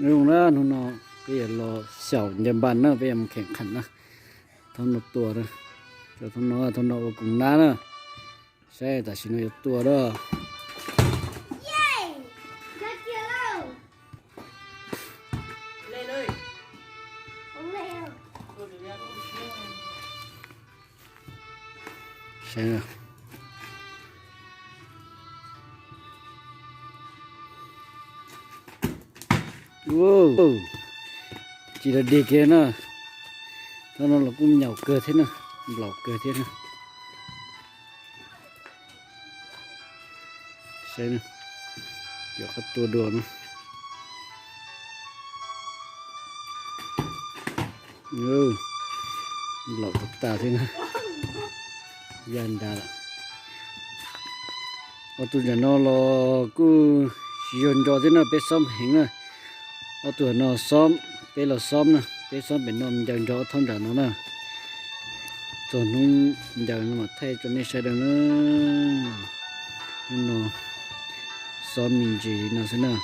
dùng nó bây giờ lo xẻo nhầm bàn nó bây giờ mình khẳng khẩn nó thằng nó tua đó cho thằng nó cũng ná đó xe ta xin nó tua đó xe rồi wow chỉ là đi kia nó nó là cũng nhậu cơ thế nè lẩu cơ thế nè xe nè giờ có tua đồ nữa lẩu tất cả thế nè gian đà ở tụi nó lo cứ dọn cho thế nào bé xóm hình nè ở tụi nó xóm bé là xóm nè bé xóm bên nó dọn cho thông trả nó nè rồi nó dọn nó mà thay cho nên sẽ được nó xóm mình chỉ nó thế nào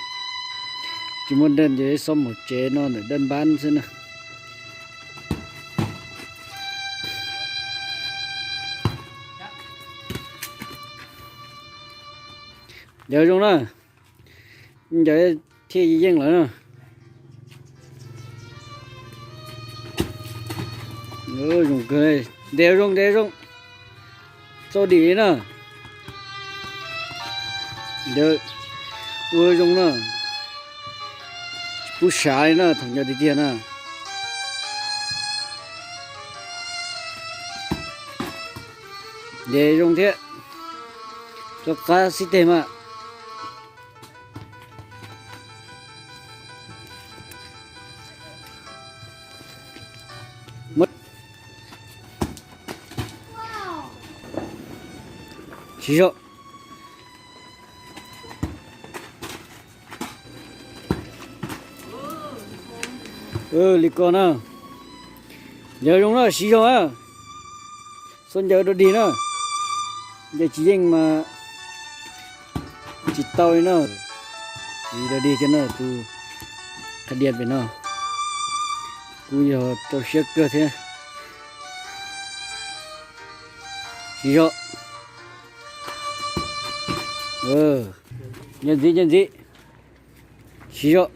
chỉ muốn đơn với xóm một chế nó để đơn bán thế nào giờ trong đó giờ thi dân lại nè dùng cười đều rong cho đi nè được vừa dùng nè bút xài nè thằng giờ đi tiền nè để dùng thế cho cả system à chỉ sợ lịch con à giờ đúng rồi xí rồi á xuân giờ đi nữa giờ chỉ anh mà chỉ tao nữa thì đã đi cho nó từ cái điện về nó cứ giờ tao sẽ cơ thế xí rồi nhân gì xí rồi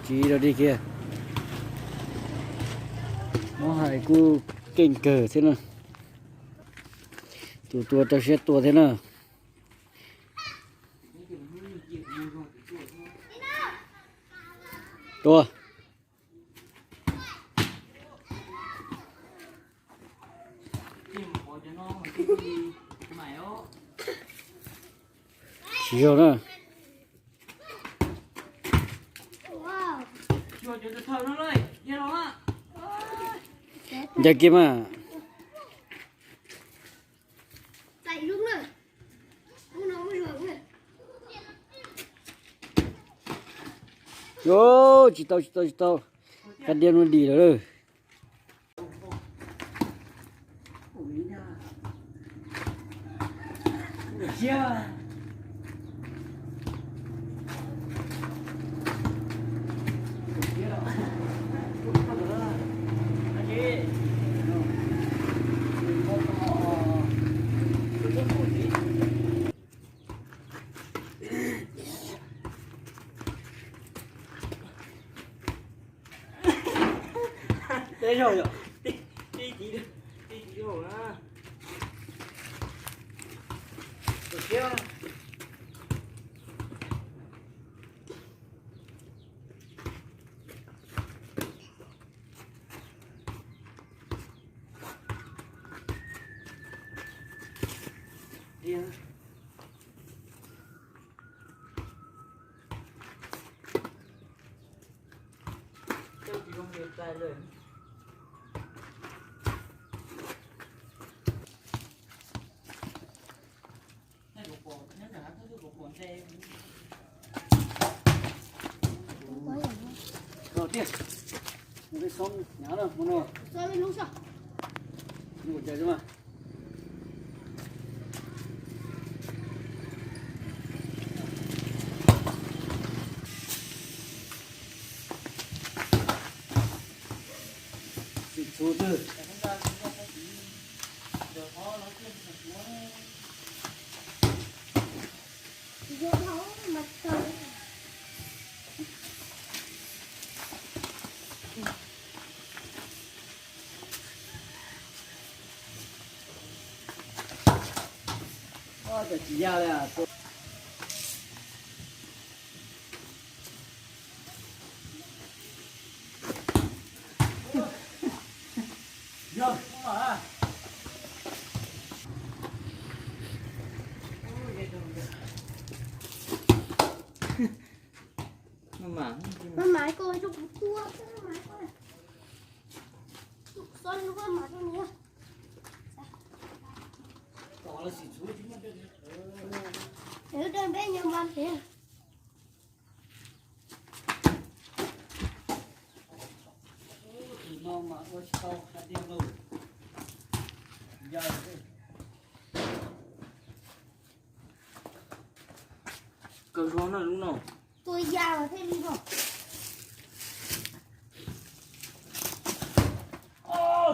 chỉ ra đi kia nó hay cứ kinh cờ thế nào tua tao sẽ tua thế nào tua chỉ rồi đó giờ kia mà chạy đúng rồi nó mới hưởng rồi ô chỉ tao cái điện nó đi rồi đây rồi đi rồi á được chưa đi tôi chỉ không biết tay rồi đầu tiên cái xóm nhá đâu muốn đâu rồi mình lúc sao đi một chơi chứ mà vô máu mặt trời. Cho chị ra đây à. Rồi, không mở à? Nó mãi coi cho cua, nó mãi coi. Xuân nó có mặt trong này. Còn là xịt xuống chứ mất. Nếu đơn bé nhân văn thế. Nó mà có sau hạt tiêu lâu. Giờ cơ số nó đúng không? Tôi già rồi thế đi rồi. Ô,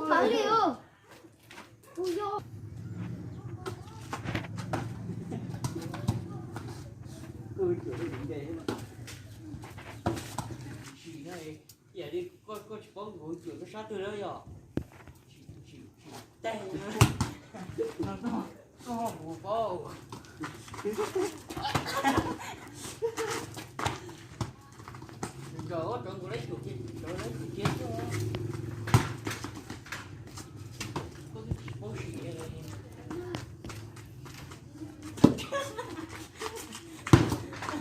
phải đi ô. Ui vô. Cười kiểu đi đỉnh đề mà. Chỉ này, giờ đi có ngồi kiểu cái sát từ đó giờ. Chỉ tay nó bù bao. Giờ có trộn của lấy chuột chi, lấy chuột chết chứ.